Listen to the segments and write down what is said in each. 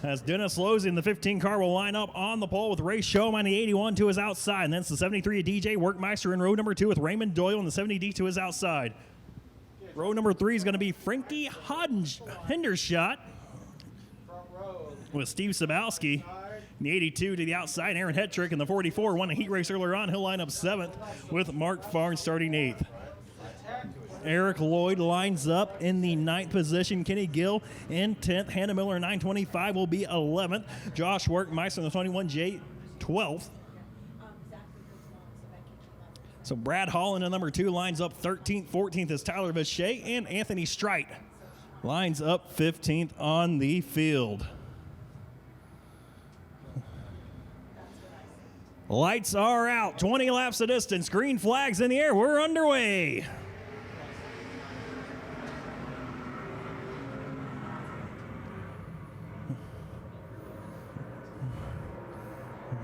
As Dennis Losey in the 15 car will line up on the pole with Ray Showman, the 81 to his outside. And then it's the 73 of DJ Workmeister in row number 2 with Raymond Doyle and the 70D to his outside. Row number 3 is going to be Frankie Hendershot with Steve Sabowski. The 82 to the outside, Aaron Hetrick in the 44 won a heat race earlier on. He'll line up 7th with Mark Farn starting 8th. Eric Lloyd lines up in the 9th position. Kenny Gill in 10th. Hannah Miller 925 will be 11th. Josh Workmeister in the 21J 12th. So Brad Hall in the number 2 lines up 13th. 14th is Tyler Vichet, and Anthony Strite lines up 15th on the field. Lights are out. 20 laps of distance. Green flags in the air. We're underway.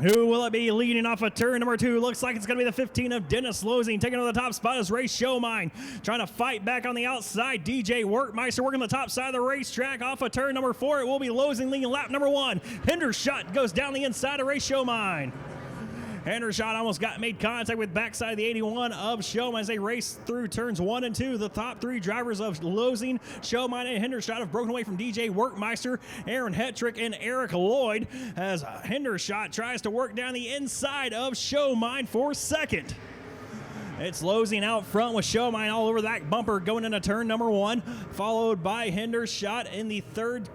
Who will it be leading off of turn number 2? Looks like it's going to be the 15 of Dennis Losing. Taking over the top spot is Ray Showmine. Trying to fight back on the outside. DJ Workmeister working the top side of the racetrack. Off of turn number 4, it will be Losing leading lap number 1. Hendershot goes down the inside of Ray Showmine. Hendershot almost made contact with backside of the 81 of Showmine as they race through turns 1 and 2. The top 3 drivers of Losing, Showmine, and Hendershot have broken away from DJ Workmeister, Aaron Hetrick, and Eric Lloyd as Hendershot tries to work down the inside of Showmine for second. It's Losing out front with Showmine all over that bumper going into turn number 1, followed by Hendershot in the third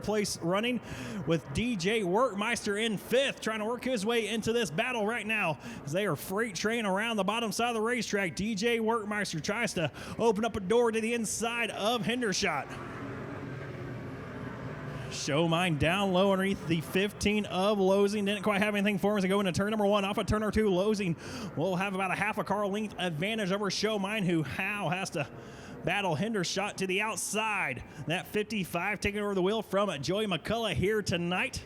place running with DJ Workmeister in 5th, trying to work his way into this battle right now as they are freight train around the bottom side of the racetrack. DJ Workmeister tries to open up a door to the inside of Hendershot. Showmine down low underneath the 15 of Losing. Didn't quite have anything for him as they go into turn number 1. Off of turn number 2, Losing will have about a half a car length advantage over Showmine, who now has to battle Hendershot to the outside. That 55 taking over the wheel from Joey McCullough here tonight.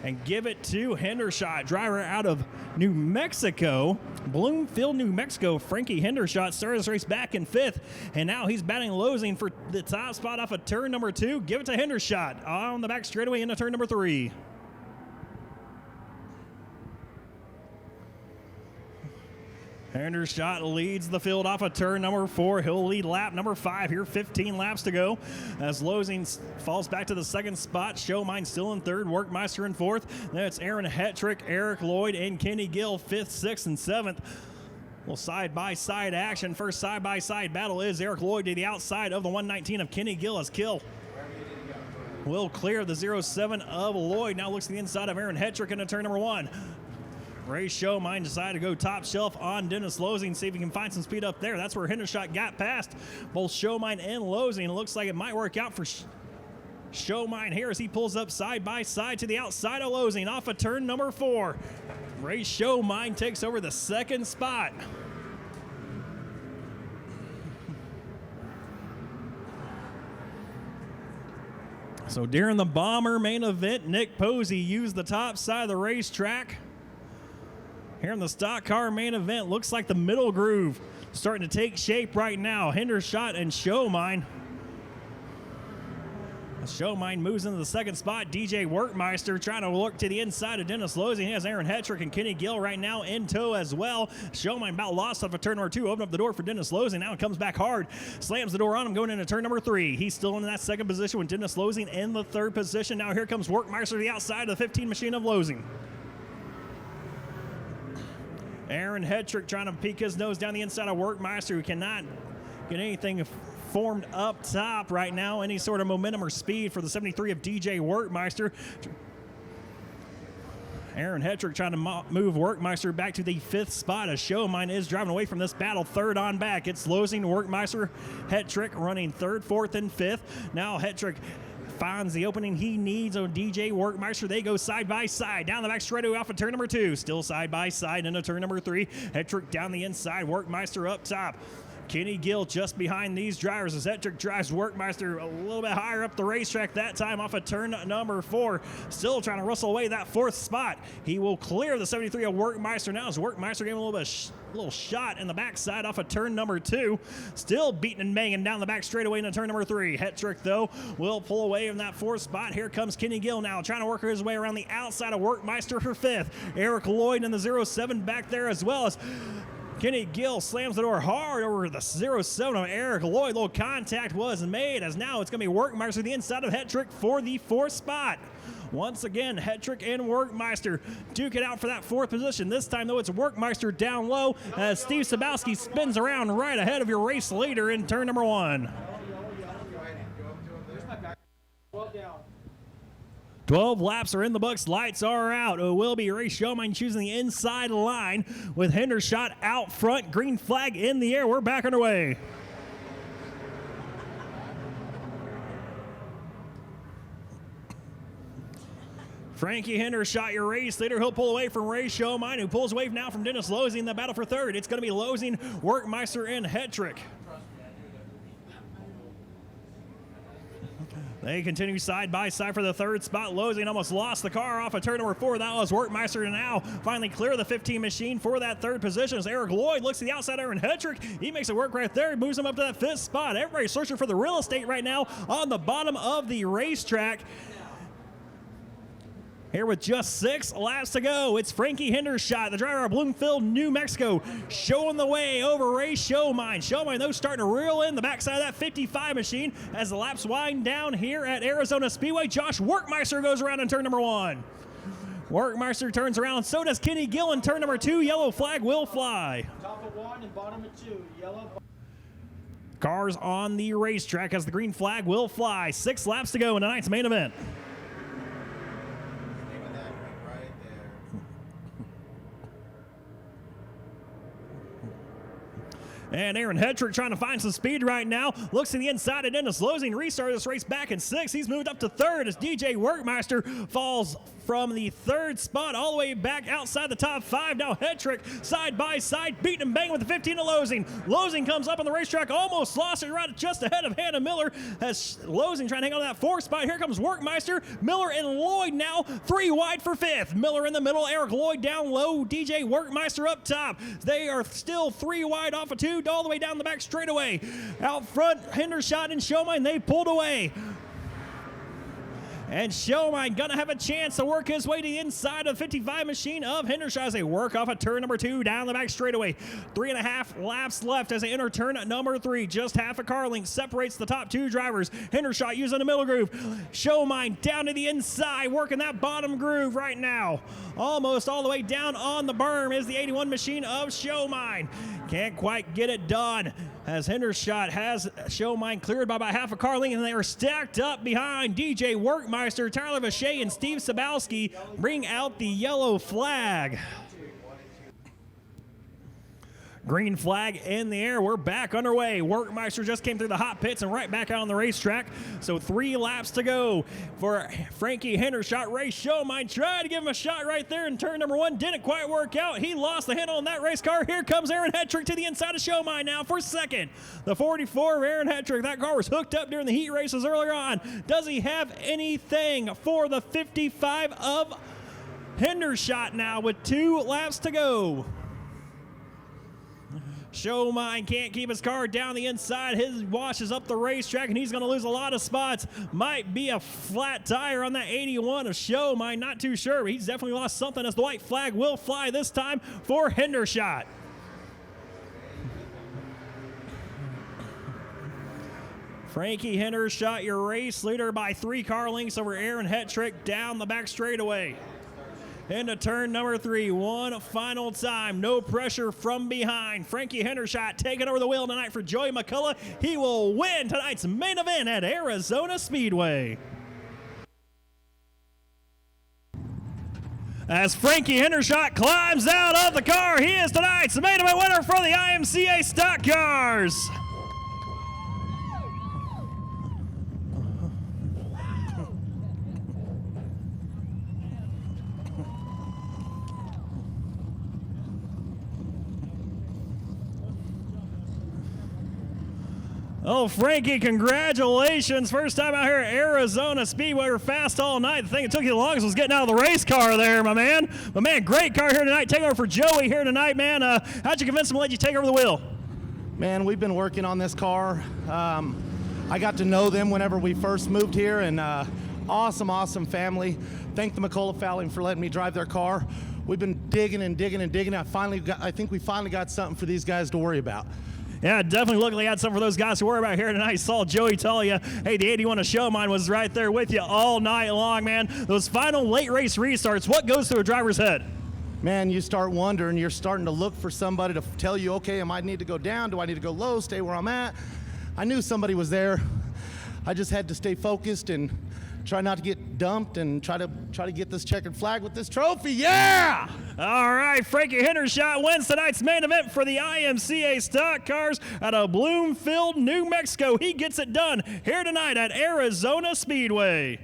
And give it to Hendershot, driver out of New Mexico, Bloomfield, New Mexico. Frankie Hendershot started this race back in 5th, and now he's batting Losing for the top spot off of turn number 2. Give it to Hendershot on the back straightaway into turn number 3. Hendershot leads the field off of turn number 4. He'll lead lap number 5 here. 15 laps to go as Losing falls back to the second spot. Showmine still in 3rd. Workmeister in 4th. That's Aaron Hetrick, Eric Lloyd, and Kenny Gill 5th, 6th, and 7th. Well, side-by-side action. First side-by-side battle is Eric Lloyd to the outside of the 119 of Kenny Gill as Kill will clear the 07 of Lloyd. Now looks to the inside of Aaron Hetrick into turn number 1. Ray Showmine decided to go top shelf on Dennis Losing, see if he can find some speed up there. That's where Hendershot got past both Showmine and Losing. It looks like it might work out for Showmine here as he pulls up side by side to the outside of Losing off of turn number 4. Ray Showmine takes over the second spot. So during the Bomber main event, Nick Posey used the top side of the racetrack. Here in the stock car main event, looks like the middle groove starting to take shape right now. Hendershot and Showmine. Showmine moves into the second spot. DJ Workmeister trying to look to the inside of Dennis Losing. He has Aaron Hetrick and Kenny Gill right now in tow as well. Showmine about lost off of turn number 2. Open up the door for Dennis Losing. Now it comes back hard. Slams the door on him going into turn number 3. He's still in that second position with Dennis Losing in the third position. Now here comes Workmeister to the outside of the 15 machine of Losing. Aaron Hetrick trying to peek his nose down the inside of Workmeister, who cannot get anything formed up top right now, any sort of momentum or speed for the 73 of DJ Workmeister. Aaron Hetrick trying to move Workmeister back to the 5th spot as Showmine is driving away from this battle. 3rd on back. It's Losing, Workmeister, Hetrick running 3rd, 4th, and 5th. Now Hetrick finds the opening he needs on DJ Workmeister. They go side by side down the back straightaway off of turn number 2. Still side by side into turn number 3. Hetrick down the inside. Workmeister up top. Kenny Gill just behind these drivers as Hetrick drives Workmeister a little bit higher up the racetrack that time off of turn number 4. Still trying to wrestle away that 4th spot. He will clear the 73 of Workmeister now as Workmeister gave him a little shot in the backside off of turn number 2. Still beating and banging down the back straightaway into turn number 3. Hetrick, though, will pull away from that 4th spot. Here comes Kenny Gill now trying to work his way around the outside of Workmeister for 5th. Eric Lloyd in the 07 back there as well as Kenny Gill slams the door hard over the 07 of Eric Lloyd. Little contact was made as now it's going to be Workmeister the inside of Hetrick for the 4th spot. Once again, Hetrick and Workmeister duke it out for that 4th position. This time, though, it's Workmeister down low as Steve Sabowski spins around right ahead of your race leader in turn number 1. 12 laps are in the books. Lights are out. It will be Ray Showmine choosing the inside line with Hendershot out front. Green flag in the air. We're back underway. Frankie Hendershot, your race leader. He'll pull away from Ray Showmine, who pulls away now from Dennis Losing in the battle for 3rd. It's going to be Losing, Workmeister, and Hetrick. They continue side by side for the 3rd spot. Losing almost lost the car off of turn number 4. That was Workmeister to now finally clear the 15 machine for that 3rd position as Eric Lloyd looks to the outside. Aaron Hetrick, he makes it work right there. He moves him up to that 5th spot. Everybody's searching for the real estate right now on the bottom of the racetrack. Here with just 6 laps to go, it's Frankie Hendershot, the driver of Bloomfield, New Mexico, showing the way over Ray Showmine. Showmine, though, starting to reel in the backside of that 55 machine as the laps wind down here at Arizona Speedway. Josh Workmeister goes around in turn number 1. Workmeister turns around, so does Kenny Gill in turn number 2. Yellow flag will fly. Top of 1 and bottom of 2, yellow. Cars on the racetrack as the green flag will fly. 6 laps to go in tonight's main event. And Aaron Hetrick trying to find some speed right now. Looks to the inside of Dennis Losing. Restarted this race back in 6th. He's moved up to 3rd as DJ Workmeister falls from the 3rd spot all the way back outside the top 5. Now Hetrick side by side, beating and banging with the 15 of Losing. Losing comes up on the racetrack, almost lost it right just ahead of Hannah Miller as Losing trying to hang on to that 4th spot. Here comes Workmeister. Miller and Lloyd now 3 wide for 5th. Miller in the middle, Eric Lloyd down low, DJ Workmeister up top. They are still 3 wide off of 2, all the way down the back straightaway. Out front, Hendershot and Showmine, they pulled away. And Showmine gonna have a chance to work his way to the inside of the 55 machine of Hendershot as they work off of turn number 2 down the back straightaway. 3.5 laps left as they enter turn number 3. Just half a car length separates the top 2 drivers. Hendershot using the middle groove. Showmine down to the inside, working that bottom groove right now. Almost all the way down on the berm is the 81 machine of Showmine. Can't quite get it done as Hendershot has Showmine cleared by about half a car length, and they are stacked up behind DJ Workmeister, Tyler Vacher, and Steve Sabowski. Bring out the yellow flag. Green flag in the air. We're back underway. Workmeister just came through the hot pits and right back out on the racetrack. So 3 laps to go for Frankie Hendershot. Ray Showmine tried to give him a shot right there in turn number 1. Didn't quite work out. He lost the handle on that race car. Here comes Aaron Hetrick to the inside of Showmine now for 2nd. The 44 of Aaron Hetrick. That car was hooked up during the heat races earlier on. Does he have anything for the 55 of Hendershot now with 2 laps to go? Showmine can't keep his car down the inside. His washes up the racetrack, and he's going to lose a lot of spots. Might be a flat tire on that 81 of Showmine. Not too sure, but he's definitely lost something as the white flag will fly this time for Hendershot. Frankie Hendershot, your race leader by 3 car lengths over Aaron Hetrick down the back straightaway. Into turn number 3, one final time. No pressure from behind. Frankie Hendershot taking over the wheel tonight for Joey McCullough. He will win tonight's main event at Arizona Speedway. As Frankie Hendershot climbs out of the car, he is tonight's main event winner for the IMCA Stock Cars. Oh, Frankie, congratulations. First time out here at Arizona Speedway. We're fast all night. The thing that took you the longest was getting out of the race car there, my man. But, man, great car here tonight. Taking over for Joey here tonight, man. How'd you convince him to let you take over the wheel? Man, we've been working on this car. I got to know them whenever we first moved here, and awesome family. Thank the McCullough family for letting me drive their car. We've been digging and digging and digging. I think we finally got something for these guys to worry about. Yeah, definitely looked like you had something for those guys to worry about here tonight. Saw Joey tell you, hey, the 81 to show mine was right there with you all night long, man. Those final late race restarts, what goes through a driver's head? Man, you start wondering, you're starting to look for somebody to tell you, okay, am I need to go down? Do I need to go low, stay where I'm at? I knew somebody was there. I just had to stay focused and try not to get dumped and try to get this checkered flag with this trophy. Yeah! All right, Frankie Hendershot wins tonight's main event for the IMCA stock cars out of Bloomfield, New Mexico. He gets it done here tonight at Arizona Speedway.